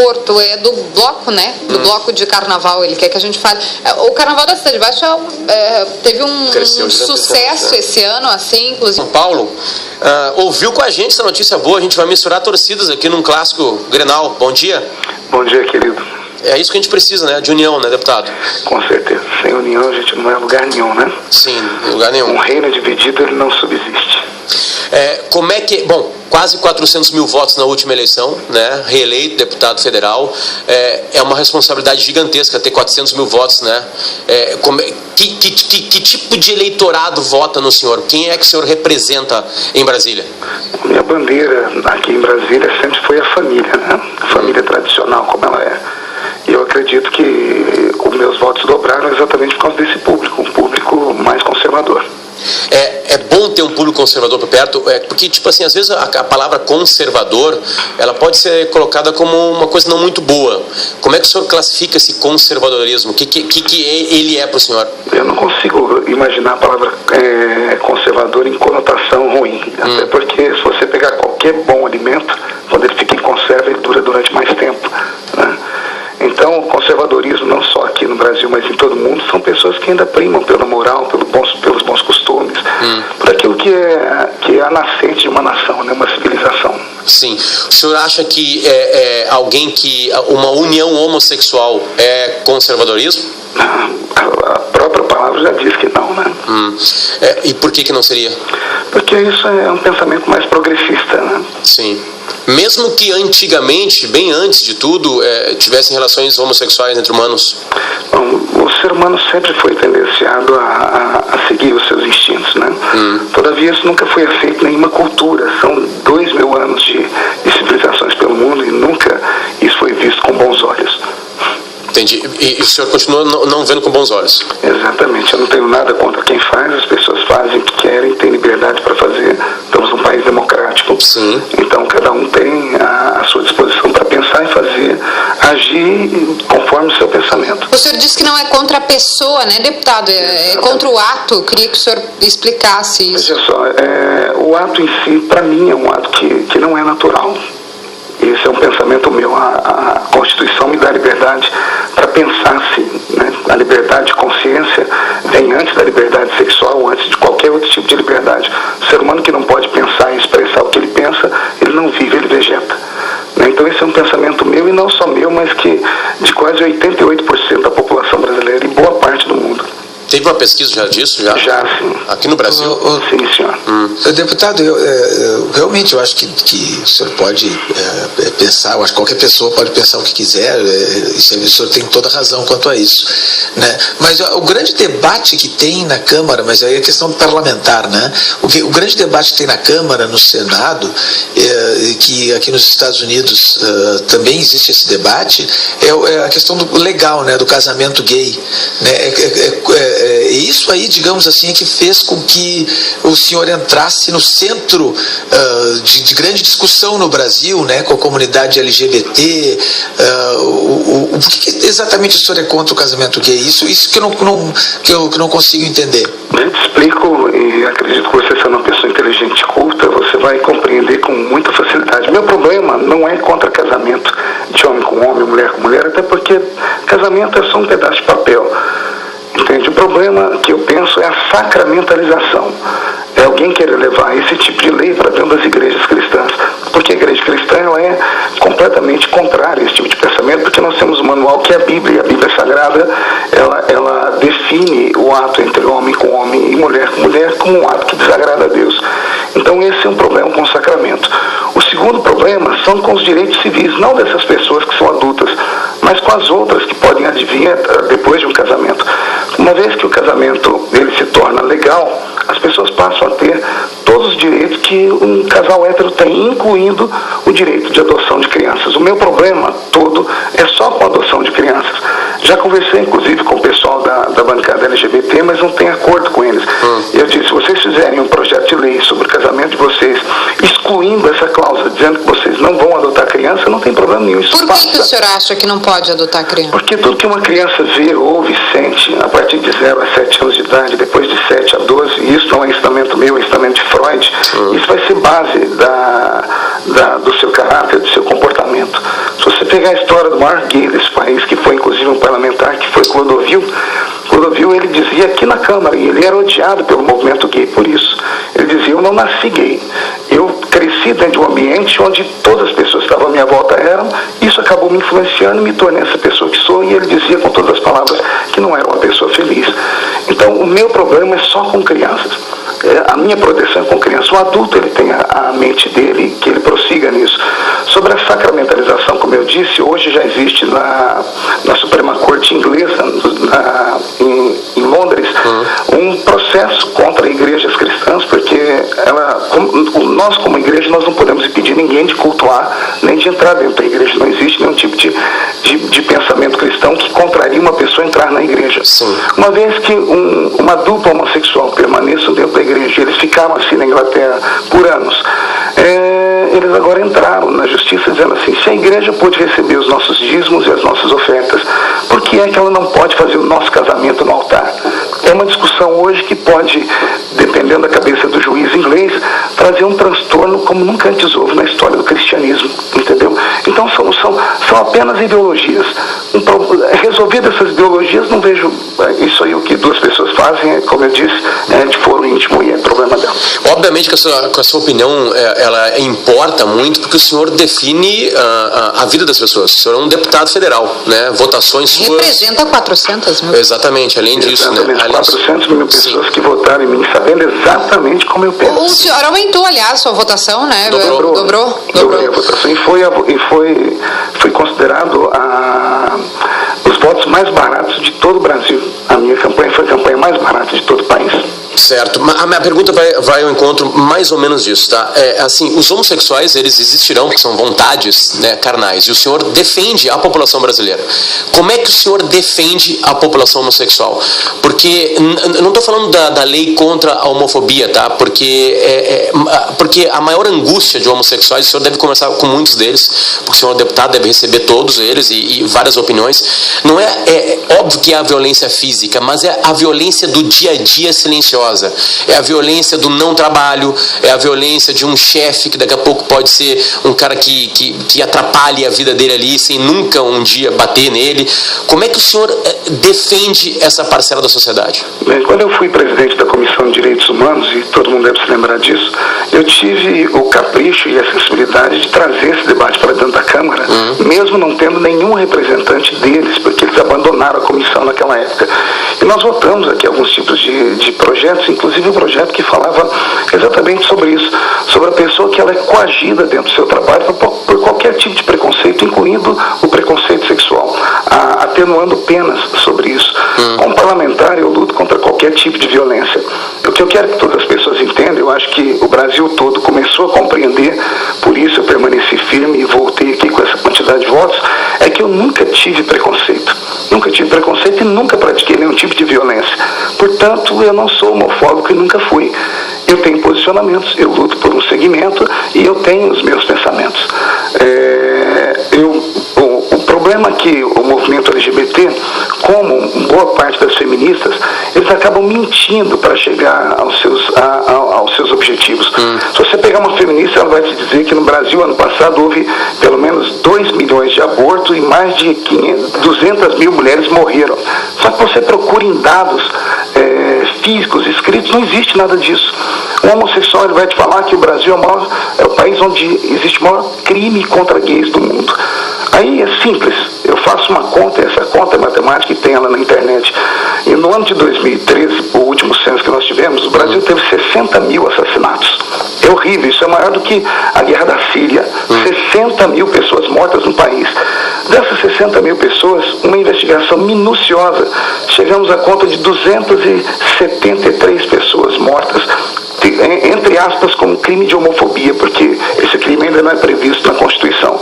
Porto, é do bloco, né? Do bloco de carnaval, ele quer que a gente fale. O carnaval da Cidade Baixa teve um sucesso esse ano, assim, inclusive. São Paulo ouviu com a gente essa notícia boa, a gente vai misturar torcidas aqui num clássico Grenal. Bom dia. Bom dia, querido. É isso que a gente precisa, né? De união, né, deputado? Com certeza. Sem união a gente não é lugar nenhum, né? Sim, lugar nenhum. Um reino dividido, ele não subsiste. Como é que... Bom, quase 400 mil votos na última eleição, né? Reeleito deputado federal. É uma responsabilidade gigantesca ter 400 mil votos, né? Que tipo de eleitorado vota no senhor? Quem é que o senhor representa em Brasília? Minha bandeira aqui em Brasília sempre foi a família, né? A família tradicional, como ela é. E eu acredito que os meus votos dobraram exatamente por causa desse público, um público mais conservador. É bom ter um público conservador por perto, porque, tipo assim, às vezes a palavra conservador, ela pode ser colocada como uma coisa não muito boa. Como é que o senhor classifica esse conservadorismo? O que ele é para o senhor? Eu não consigo imaginar a palavra conservador em conotação ruim. Até porque se você pegar qualquer bom alimento, quando ele fica em conserva, ele dura durante mais tempo, né? Então, o conservadorismo, não só aqui no Brasil, mas em todo o mundo, são pessoas que ainda primam pela moral, pelos bons costumes, por aquilo que é a nascente de uma nação, né, uma civilização. Sim. O senhor acha que uma união homossexual é conservadorismo? A própria palavra já diz que não, né? E por que não seria? Porque isso é um pensamento mais progressista, né? Sim. Mesmo que antigamente, bem antes de tudo, tivessem relações homossexuais entre humanos? Bom, o ser humano sempre foi tendenciado a seguir os seus instintos, né? Todavia, isso nunca foi aceito em nenhuma cultura. São 2000 anos de civilizações pelo mundo e nunca isso foi visto com bons olhos. Entendi. E o senhor continua não vendo com bons olhos? Exatamente. Eu não tenho nada contra quem faz. As pessoas fazem o que querem, têm liberdade para fazer. Estamos num país democrático. Sim. Então, cada um tem a sua disposição para pensar e fazer, agir conforme o seu pensamento. O senhor disse que não é contra a pessoa, né, deputado? É contra o ato. Eu queria que o senhor explicasse isso. Veja só, o ato em si, para mim, é um ato que não é natural. Esse é um pensamento meu. A Constituição me dá liberdade para pensar assim, né? A liberdade de consciência vem antes da liberdade sexual, antes de qualquer outro tipo de liberdade. O ser humano que não pode pensar e expressar o que ele pensa, ele não vive, ele vegeta. Então esse é um pensamento meu, e não só meu, mas que de quase 88% da população brasileira e boa parte do mundo. Teve uma pesquisa já disso? Já, sim. Aqui no Brasil? Sim, senhor. Deputado, realmente eu acho que o senhor pode pensar, eu acho que qualquer pessoa pode pensar o que quiser, o senhor tem toda razão quanto a isso, né? Mas o grande debate que tem na Câmara, mas aí é questão parlamentar, né? O grande debate que tem na Câmara, no Senado, que aqui nos Estados Unidos também existe esse debate, é a questão do legal, né? Do casamento gay, né? Isso aí, digamos assim, é que fez com que o senhor entrasse no centro de grande discussão no Brasil, né, com a comunidade LGBT. Por que exatamente o senhor é contra o casamento gay? Isso que eu não consigo entender. Eu te explico, e acredito que você, sendo uma pessoa inteligente e culta, você vai compreender com muita facilidade. Meu problema não é contra casamento de homem com homem, mulher com mulher, até porque casamento é só um pedaço de papel. Entende? O problema que eu penso é a sacramentalização. É alguém querer levar esse tipo de lei para dentro das igrejas cristãs. Porque a igreja cristã ela é completamente contrária a esse tipo de pensamento, porque nós temos um manual que é a Bíblia. A Bíblia Sagrada, ela define o ato entre homem com homem e mulher com mulher como um ato que desagrada a Deus. Então esse é um problema com o sacramento. O segundo problema são com os direitos civis, não dessas pessoas que são adultas, mas com as outras que podem advir depois de um casamento. Uma vez que o casamento ele se torna legal, as pessoas passam a ter todos os direitos que um casal hétero tem, incluindo o direito de adoção de crianças. O meu problema todo é só com a adoção de crianças. Já conversei, inclusive, com o pessoal da bancada LGBT, mas não tem acordo com eles. Eu disse, se vocês fizerem um projeto de lei sobre o casamento de vocês, excluindo essa cláusula, dizendo que vocês não vão adotar criança, não tem problema nenhum. Isso Por que o senhor acha que não pode adotar criança? Porque tudo que uma criança vê, ouve, sente, a partir de 0 a 7 anos de idade, depois de 7 a 12, e isso não é ensinamento meu, é ensinamento de Freud, isso vai ser base do seu caráter, do seu comportamento. Se você pegar a história do maior gay desse país, que foi inclusive um parlamentar, que foi Clodovil, ele dizia aqui na Câmara, e ele era odiado pelo movimento gay por isso. Ele dizia: eu não nasci gay, eu cresci dentro de um ambiente onde todas as pessoas que estavam à minha volta eram, isso acabou me influenciando e me tornei essa pessoa que sou. E ele dizia com todas as palavras que não era uma pessoa feliz. Então o meu problema é só com crianças. A minha proteção é com crianças. O adulto, ele tem a mente dele, que ele prossiga nisso. Sobre a sacramentalização, como eu disse, hoje já existe na Suprema Corte inglesa, em Londres, um processo contra igrejas cristãs, porque nós como igreja, nós não podemos impedir ninguém de cultuar, nem de entrar dentro da igreja. Não existe nenhum tipo de pensamento cristão que contraria uma pessoa entrar na igreja. Sim. Uma vez que uma dupla homossexual permaneça dentro da igreja, eles ficaram assim na Inglaterra por anos, eles agora entraram na justiça dizendo assim: se a igreja pode receber os nossos dízimos e as nossas ofertas, por que é que ela não pode fazer o nosso casamento no altar? É uma discussão hoje que pode, dependendo da cabeça do juiz inglês, trazer um transtorno como nunca antes houve na história do cristianismo, entendeu? Então são apenas ideologias. Resolvidas essas ideologias, não vejo isso aí, o que duas pessoas fazem, como eu disse, de foro íntimo, e é problema dela. Obviamente que a sua opinião, ela importa muito, porque o senhor define a vida das pessoas. O senhor é um deputado federal, né? Votações suas... Representa 400 mil. Exatamente, além disso, né? 400 mil pessoas que votaram em mim, sabendo exatamente como eu penso. O senhor aumentou, aliás, sua votação, né? Dobrou a votação, e foi considerado os votos mais baratos de todo o Brasil. A minha campanha foi a campanha mais barata de todo o país. Certo. A minha pergunta vai ao encontro mais ou menos disso, tá? Assim, os homossexuais, eles existirão, porque são vontades, né, carnais, e o senhor defende a população brasileira. Como é que o senhor defende a população homossexual? Porque, eu não estou falando da lei contra a homofobia, tá? Porque a maior angústia de homossexuais, o senhor deve conversar com muitos deles, porque o senhor é deputado, deve receber todos eles e várias opiniões. Não é óbvio que é a violência física, mas é a violência do dia a dia silenciosa. É a violência do não trabalho, é a violência de um chefe que daqui a pouco pode ser um cara que atrapalhe a vida dele ali, sem nunca um dia bater nele. Como é que o senhor defende essa parcela da sociedade? Bem, quando eu fui presidente da Comissão de Direitos Humanos, e todo mundo deve se lembrar disso, eu tive o capricho e a sensibilidade de trazer esse debate para dentro da Câmara, mesmo não tendo nenhum representante deles, porque eles abandonaram a comissão naquela época. E nós votamos aqui alguns tipos de projetos, inclusive um projeto que falava exatamente sobre isso, sobre a pessoa que ela é coagida dentro do seu trabalho por qualquer tipo de preconceito, incluindo o preconceito sexual, atenuando penas sobre isso. Como parlamentar, eu luto contra qualquer tipo de violência. O que eu quero que todas as pessoas entendam, eu acho que o Brasil todo começou a compreender, por isso eu permaneci firme e voltei aqui com essa quantidade de votos, é que eu nunca tive preconceito. Nunca tive preconceito e nunca pratiquei nenhum tipo de violência. Portanto, eu não sou homofóbico e nunca fui. Eu tenho posicionamentos, eu luto por um segmento e eu tenho os meus pensamentos. O problema é que o movimento LGBT, como boa parte das feministas, eles acabam mentindo para chegar aos seus objetivos. Se você pegar uma feminista, ela vai te dizer que no Brasil, ano passado, houve pelo menos 2 milhões de abortos e mais de 200 mil mulheres morreram. Só que você procura em dados físicos, escritos, não existe nada disso. O homossexual, ele vai te falar que o Brasil é o país onde existe o maior crime contra gays do mundo. Aí é simples, eu faço uma conta, essa conta é matemática e tem ela na internet. E no ano de 2013, o último censo que nós tivemos, o Brasil teve 60 mil assassinatos. É horrível, isso é maior do que a guerra da Síria. 60 mil pessoas mortas no país. Dessas 60 mil pessoas, uma investigação minuciosa, chegamos à conta de 273 pessoas mortas, entre aspas, como crime de homofobia, porque esse crime ainda não é previsto na Constituição.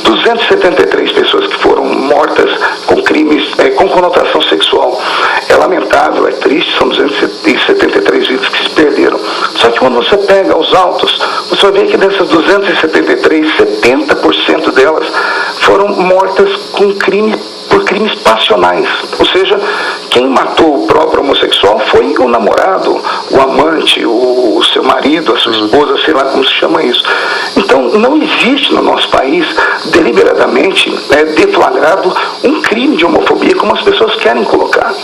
273 pessoas que foram mortas com crimes com conotação sexual. É lamentável, é triste, são 273 vidas que se perderam. Só que quando você pega os autos, você vai ver que dessas 273, 70% delas foram mortas com crime por crimes passionais. Ou seja, quem matou o próprio homossexual foi o namorado, o amante, o seu marido, a sua esposa, sei lá como se chama isso. Então, não existe no nosso país, deliberadamente, deflagrado, um crime de homofobia como as pessoas querem colocar.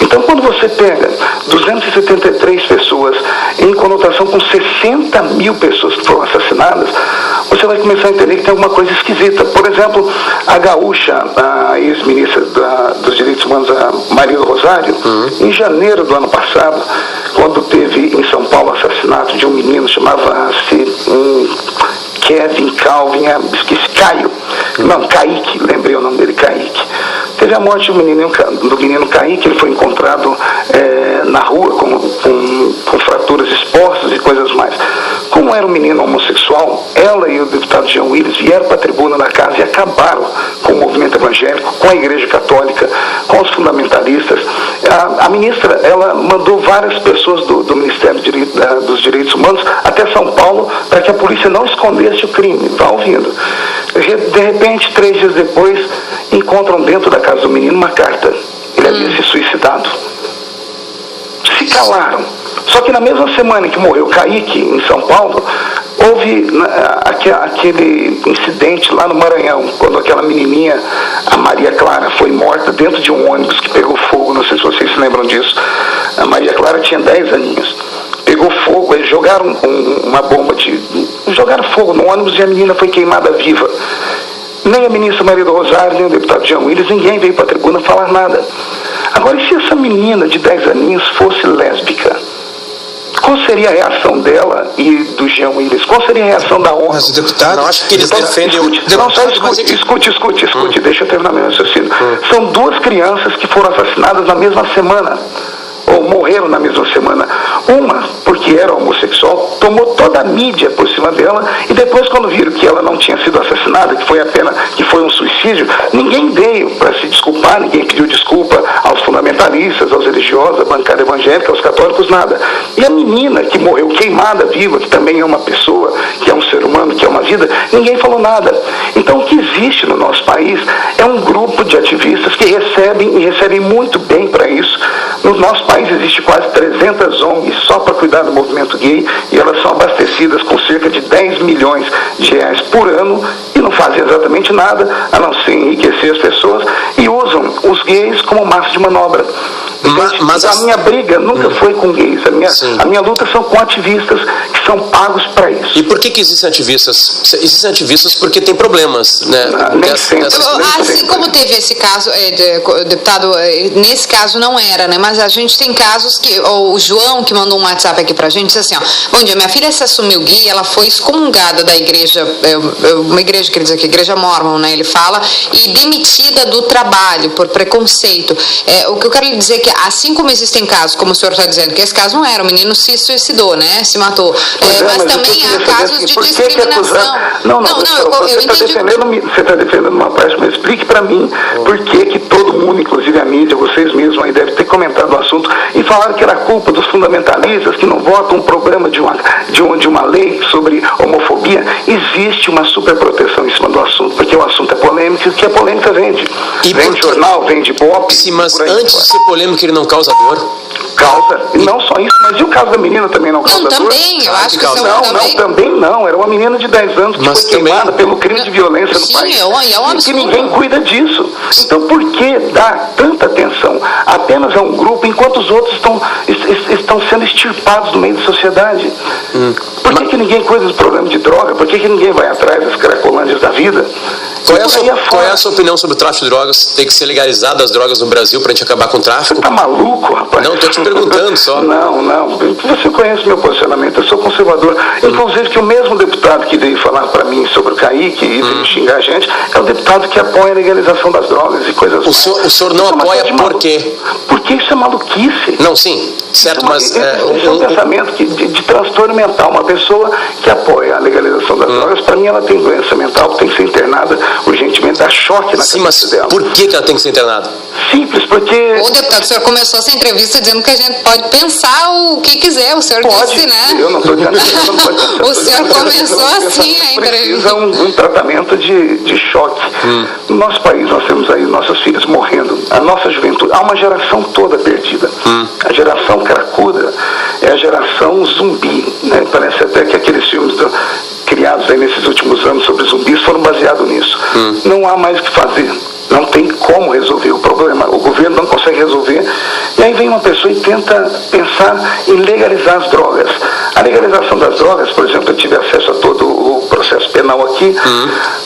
Então, quando você pega 273 pessoas em conotação com 60 mil pessoas que foram assassinadas, você vai começar a entender que tem alguma coisa esquisita. Por exemplo, a gaúcha, a ex-ministra dos Direitos Humanos, a Maria do Rosário, em janeiro do ano passado, quando teve em São Paulo o assassinato de um menino, chamava-se Kevin, Calvin, esqueci, Caio. Não, Kaique, lembrei o nome dele, Kaique. Teve a morte do menino Kaique, ele foi encontrado na rua com fraturas expostas e coisas mais. Como era um menino homossexual, ela e o deputado Jean Willis vieram para a tribuna da casa e acabaram com o movimento evangélico, com a Igreja Católica, com os fundamentalistas. A ministra, ela mandou várias pessoas do Ministério dos Direitos Humanos até São Paulo para que a polícia não escondesse o crime. Vá ouvindo. De repente, 3 dias depois, encontram dentro da casa do menino uma carta. Ele havia se suicidado. Se calaram. Só que na mesma semana que morreu Kaique, em São Paulo, houve aquele incidente lá no Maranhão, quando aquela menininha, a Maria Clara, foi morta dentro de um ônibus que pegou fogo. Não sei se vocês se lembram disso. A Maria Clara tinha 10 aninhos. Pegou fogo, eles jogaram uma bomba jogaram fogo no ônibus e a menina foi queimada viva. Nem a ministra Maria do Rosário, nem o deputado Jean Willis, ninguém veio para a tribuna falar nada. Agora, e se essa menina de 10 aninhos fosse lésbica? Qual seria a reação dela e do Jean Willis? Qual seria a reação da ONU? Mas o deputado... Não, acho que eles defendem... Escute, deixa eu terminar meu raciocínio. São 2 crianças que foram assassinadas na mesma semana. Ou morreram na mesma semana. Uma, porque era homossexual, tomou toda a mídia por cima dela, e depois, quando viram que ela não tinha sido assassinada, que foi um suicídio, ninguém veio para se desculpar, ninguém pediu desculpa aos fundamentalistas, aos religiosos, à bancada evangélica, aos católicos, nada. E a menina que morreu queimada viva, que também é uma pessoa, que é um ser humano, que é uma vida, ninguém falou nada. Então, o que existe no nosso país é um grupo de ativistas que recebem muito bem para isso. No nosso país existe quase 300 ONGs só para cuidar do movimento gay, e elas são abastecidas com cerca de 10 milhões de reais por ano e não fazem exatamente nada a não ser enriquecer as pessoas, e usam os gays como massa de manobra. Mas a minha briga nunca foi com gays. A minha luta são com ativistas que são pagos para isso. E por que existem ativistas? Existem ativistas porque tem problemas, né? Assim como teve esse caso, deputado, nesse caso não era, né? Mas a gente tem casos que, o João, que mandou um WhatsApp aqui pra gente, disse assim, ó: bom dia, minha filha se assumiu gay, ela foi excomungada da igreja, uma igreja que ele diz aqui, igreja mórmon, né? Ele fala, e demitida do trabalho por preconceito. O que eu quero lhe dizer é que, assim como existem casos, como o senhor está dizendo, que esse caso não era, o menino se suicidou, né? Se matou. Mas também há casos de discriminação. Eu entendi. Você está defendendo uma parte, mas explique para mim por que todo mundo, inclusive a mídia, vocês mesmos aí devem ter comentado o assunto e falaram que era culpa dos fundamentalistas que não votam um programa de uma lei sobre homofobia. Existe uma superproteção em cima do assunto, porque o assunto é polêmico, e que a polêmica vende. Vende jornal, vende ibope. Sim, mas antes de ser polêmico, ele não causa dor? Causa. E não só isso, mas e o caso da menina também não causa dor? Também, eu acho que também não. Era uma menina de 10 anos que foi queimada pelo crime de violência no país. E ninguém cuida disso. Então, por que dar tanta atenção apenas a um grupo, enquanto os outros estão sendo extirpados do meio da sociedade? Por que ninguém cuida do problema de droga? Por que ninguém vai atrás das cracolândias da vida? Qual é a sua opinião sobre o tráfico de drogas? Tem que ser legalizado as drogas no Brasil pra gente acabar com o tráfico? Você tá maluco, rapaz? Não, tô te perguntando só. Não. Você conhece meu posicionamento, eu sou conservador. Inclusive que o mesmo deputado que veio falar para mim sobre o Kaique e veio xingar a gente, é o deputado que apoia a legalização das drogas e coisas mais. O senhor não apoia por quê? Porque isso é maluquice. Não, sim, certo, mas... Isso é um pensamento de transtorno mental. Uma pessoa que apoia a legalização das drogas, para mim ela tem doença mental, tem que ser internada urgentemente, dá choque na cabeça dela. Por que ela tem que ser internada? Simples, porque... Ô, deputado, o senhor começou essa entrevista dizendo que a gente pode pensar o que quiser, o senhor disse, né? Eu não estou dizendo que não pode pensar. O senhor começou assim a entrevista. Precisa um tratamento de choque. No nosso país, nós temos aí nossos filhos morrendo, a nossa juventude, há uma geração toda perdida. A geração cracuda é a geração zumbi, né? Parece até que aqueles filmes criados aí nesses últimos anos sobre zumbis foram baseados nisso. Não há mais o que fazer. Não tem como resolver o problema. O governo não consegue resolver. E aí vem uma pessoa e tenta pensar em legalizar as drogas. A legalização das drogas, por exemplo, eu tive acesso a todo o processo penal aqui,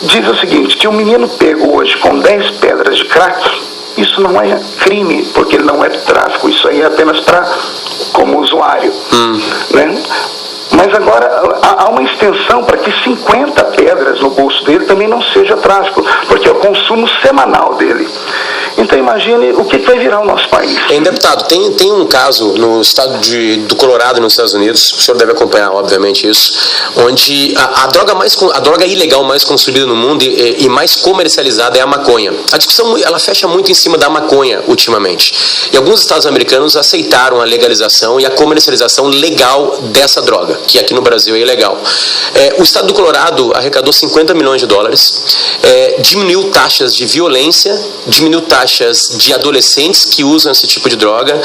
diz o seguinte, que um menino pego hoje com 10 pedras de crack, isso não é crime, porque ele não é tráfico. Isso aí é apenas como usuário. Né? Mas agora há uma extensão para que 50 pedras no bolso dele também não seja tráfico, porque é o consumo semanal dele. Então imagine o que vai virar o nosso país. Deputado, tem um caso no estado do Colorado, nos Estados Unidos, o senhor deve acompanhar, obviamente, isso, onde a droga ilegal mais consumida no mundo e mais comercializada é a maconha. A discussão ela fecha muito em cima da maconha ultimamente. E alguns estados americanos aceitaram a legalização e a comercialização legal dessa droga, que aqui no Brasil é ilegal. O estado do Colorado arrecadou $50 milhões, diminuiu taxas de violência, diminuiu taxas de adolescentes que usam esse tipo de droga,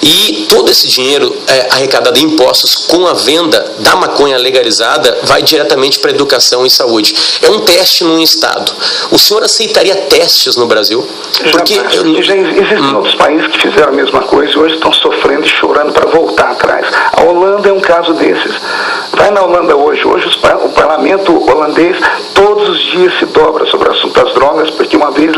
e todo esse dinheiro arrecadado em impostos com a venda da maconha legalizada vai diretamente para educação e saúde. É um teste num estado. O senhor aceitaria testes no Brasil? Porque já existem outros países que fizeram a mesma coisa e hoje estão sofrendo e chorando para voltar atrás. A Holanda é um caso desses. Vai na Holanda hoje o parlamento holandês todos os dias se dobra sobre o assunto das drogas, porque uma vez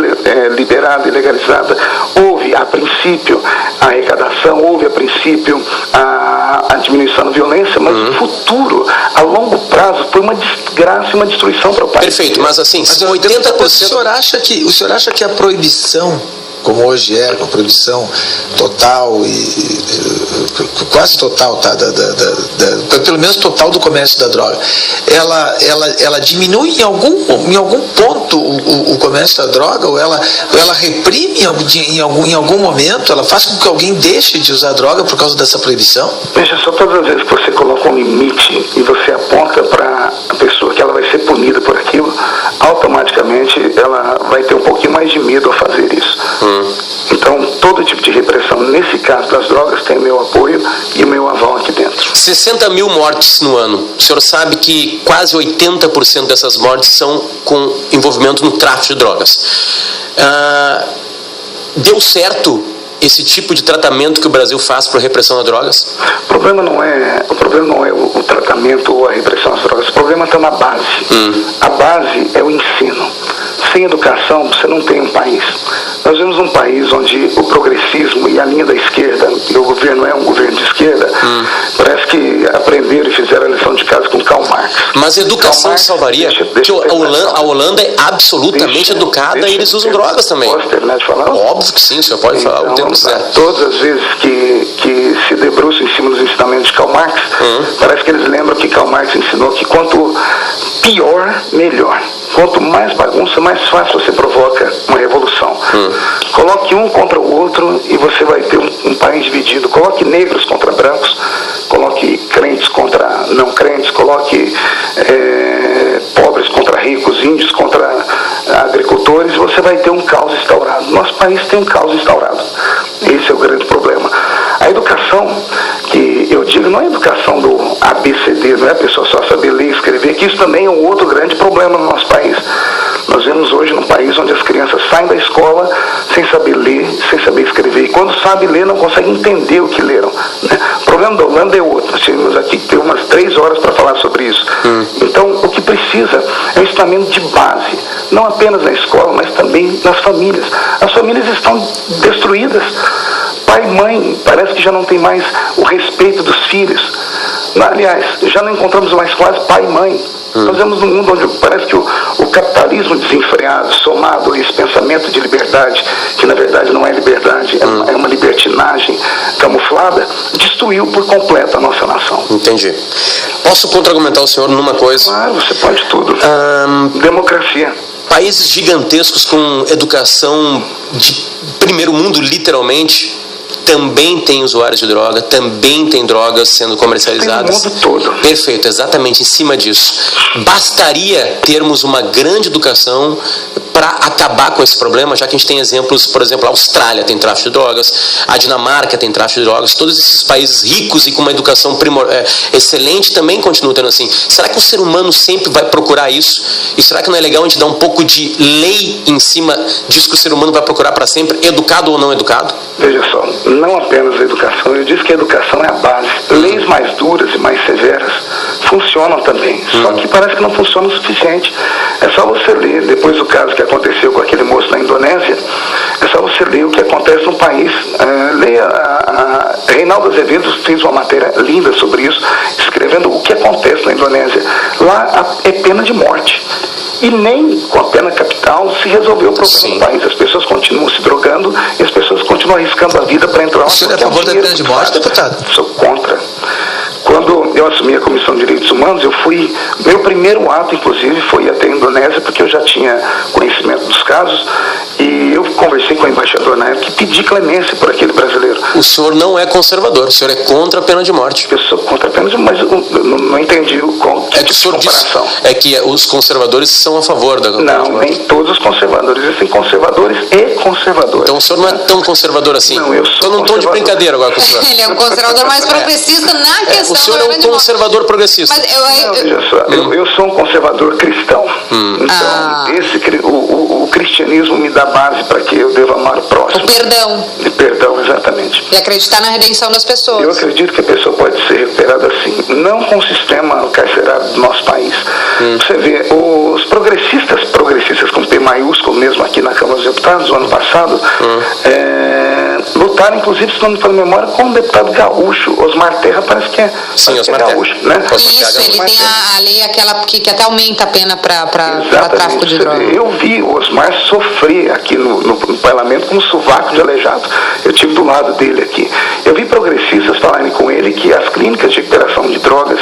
liberada e legalizada, houve a princípio a arrecadação, houve a princípio a diminuição da violência, mas o futuro, a longo prazo, foi uma desgraça e uma destruição para o país. Perfeito, mas assim, 80%... O senhor acha que a proibição, como hoje é, com a proibição total e quase total, tá, pelo menos total do comércio da droga, ela diminui em algum ponto o comércio da droga, ou ela reprime em algum momento, ela faz com que alguém deixe de usar droga por causa dessa proibição? Veja só, todas as vezes que você coloca um limite e você aponta para a pessoa que ela vai ser punida por aquilo, automaticamente ela vai ter um pouquinho mais de medo a fazer isso. Então, todo tipo de repressão, nesse caso das drogas, tem meu apoio e o meu aval aqui dentro. 60 mil mortes no ano. O senhor sabe que quase 80% dessas mortes são com envolvimento no tráfico de drogas. Deu certo esse tipo de tratamento que o Brasil faz para a repressão das drogas? O problema não é o tratamento ou a repressão às drogas. O problema está na base. A base é o ensino. Sem educação, você não tem um país. Nós vemos um país onde o progressismo e a linha da esquerda, e o governo é um governo de esquerda, parece que aprenderam e fizeram a lição de casa com Karl Marx. Mas a educação Marx salvaria? A Holanda é absolutamente educada e eles usam drogas também. Posso terminar de falar? Óbvio que sim, o senhor pode falar o tempo que quiser. Todas as vezes que se debruçam em cima dos ensinamentos de Karl Marx, parece que eles lembram que Karl Marx ensinou que quanto pior, melhor. Quanto mais bagunça, mais fácil você provoca uma revolução. Coloque um contra o outro e você vai ter um país dividido. Coloque negros contra brancos, coloque crentes contra não crentes, coloque pobres contra ricos, índios contra agricultores, e você vai ter um caos instaurado. Nosso país tem um caos instaurado. Esse é o grande problema. A educação, que eu digo, não é a educação do ABCD, não é a pessoa só saber ler e escrever, que isso também é um outro grande problema no nosso país. Nós vemos hoje num país onde as crianças saem da escola sem saber ler, sem saber escrever. E quando sabem ler, não conseguem entender o que leram. Né? O problema da Holanda é outro. Nós tivemos aqui que ter umas 3 horas para falar sobre isso. Então, o que precisa é um ensinamento de base. Não apenas na escola, mas também nas famílias. As famílias estão destruídas. Pai e mãe, parece que já não tem mais o respeito dos filhos. Aliás, já não encontramos mais quase pai e mãe. Nós vemos um mundo onde parece que o capitalismo desenfreado, somado a esse pensamento de liberdade, que na verdade não é liberdade, é uma libertinagem camuflada, destruiu por completo a nossa nação. Entendi. Posso contra-argumentar o senhor numa coisa? Claro, você pode tudo. Democracia. países gigantescos com educação de primeiro mundo, literalmente, também tem usuários de droga, também tem drogas sendo comercializadas. Tem no mundo todo. Perfeito, exatamente em cima disso. Bastaria termos uma grande educação para acabar com esse problema, já que a gente tem exemplos, por exemplo, a Austrália tem tráfico de drogas, a Dinamarca tem tráfico de drogas, todos esses países ricos e com uma educação excelente também continuam tendo assim. Será que o ser humano sempre vai procurar isso? E será que não é legal a gente dar um pouco de lei em cima disso que o ser humano vai procurar para sempre, educado ou não educado? Veja só, não apenas a educação, eu disse que a educação é a base. Leis mais duras e mais severas funcionam também, só que parece que não funciona o suficiente. É só você ler, depois do caso que aconteceu com aquele moço na Indonésia, é só você ler o que acontece no país. Leia, Reinaldo Azevedo fez uma matéria linda sobre isso, escrevendo o que acontece na Indonésia. Lá é pena de morte. E nem com a pena capital se resolveu o problema do país. As pessoas continuam se drogando e as pessoas continuam arriscando a vida para entrar lá. O senhor é a favor da pena de morte, deputado? Sou contra. Quando eu assumi a Comissão de Direitos Humanos, meu primeiro ato, inclusive, foi ir até a Indonésia, porque eu já tinha conhecimento dos casos, e eu conversei com o embaixador na época e pedi clemência por aquele brasileiro. O senhor não é conservador, o senhor é contra a pena de morte. Eu sou contra a pena de morte, mas eu não entendi qual tipo de comparação. É que os conservadores são a favor da pena de morte. Nem todos os conservadores. Existem conservadores e conservadores. Então o senhor não é tão conservador assim? Não, eu sou Estou num tom de brincadeira agora com o senhor. Ele é um conservador mais progressista na questão. O senhor é um conservador progressista. Mas veja só, eu sou um conservador cristão. Então, o cristianismo me dá base para que eu deva amar o próximo. O perdão. E perdão, exatamente. E acreditar na redenção das pessoas. Eu acredito que a pessoa pode ser recuperada assim, não com o sistema carcerário do nosso país. Você vê, os progressistas com P maiúsculo, mesmo aqui na Câmara dos Deputados, no ano passado, lutaram, inclusive, se não me falha a memória, com o deputado gaúcho, Osmar Terra, parece que é gaúcho, né? Isso, ele tem a lei aquela que até aumenta a pena para tráfico de drogas. Eu vi o Osmar sofrer aqui no parlamento como sovaco de aleijado. Eu estive do lado dele aqui. Eu vi progressistas falarem com ele que as clínicas de recuperação de drogas,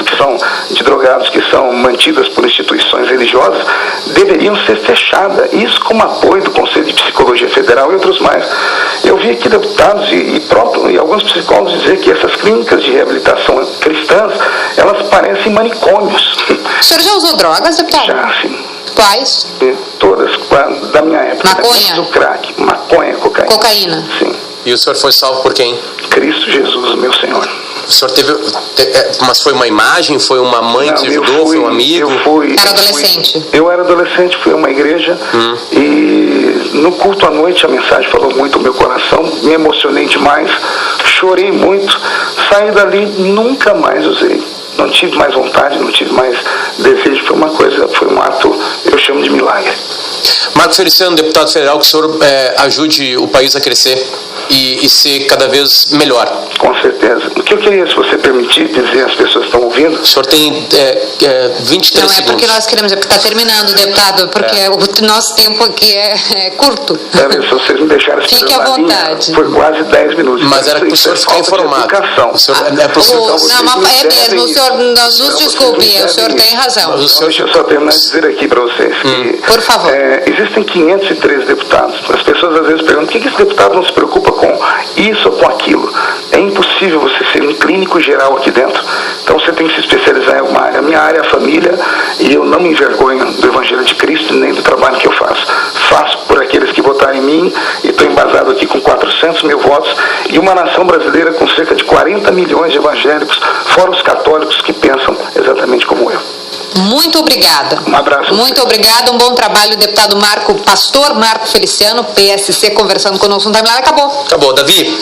de drogados que são mantidas por instituições religiosas, deveriam ser fechadas. Isso com o apoio do Conselho de Psicologia Federal e outros mais. Eu vi aqui deputados e alguns psicólogos dizer que essas clínicas de reabilitação cristãs, elas parecem manicômios. O senhor já usou drogas, deputado? Já, sim. Quais? Todas, da minha época. Maconha? Do crack, maconha, cocaína. Cocaína? Sim. E o senhor foi salvo por quem? Cristo Jesus, meu Senhor. O senhor mas foi uma imagem? Foi uma mãe que te ajudou? Foi um amigo? Era adolescente? Eu era adolescente, fui a uma igreja e no culto à noite a mensagem falou muito ao meu coração, me emocionei demais, chorei muito, saí dali, nunca mais usei. Não tive mais vontade, não tive mais desejo, foi um ato, eu chamo de milagre. Marco Feliciano, deputado federal, que o senhor ajude o país a crescer e ser cada vez melhor. Com certeza. O que eu queria, se você permitir, dizer às pessoas que estão ouvindo... O senhor tem 23 segundos. Não, é porque nós queremos, porque está terminando, deputado, porque o nosso tempo aqui é curto. Se vocês me deixarem... Fique à vontade. Foi quase 10 minutos. Mas era para o senhor ficar informado. O senhor, é mesmo, o senhor nos desculpe, o senhor tem razão. Deixa eu só terminar de dizer aqui para vocês que... Por favor. Existem 513 deputados. As pessoas às vezes perguntam, por que esse deputado não se preocupa com isso ou com aquilo? É impossível você ser um clínico geral aqui dentro. Então você tem que se especializar em alguma área. A minha área é a família e eu não me envergonho do Evangelho de Cristo nem do trabalho que eu faço. Faço por aqueles que votaram em mim e estou embasado aqui com 400 mil votos e uma nação brasileira com cerca de 40 milhões de evangélicos, fora os católicos que pensam exatamente como eu. Muito obrigada. Um abraço. Muito obrigada, um bom trabalho, deputado Pastor Marco Feliciano, PSC, conversando conosco no Timeline. Acabou. Davi,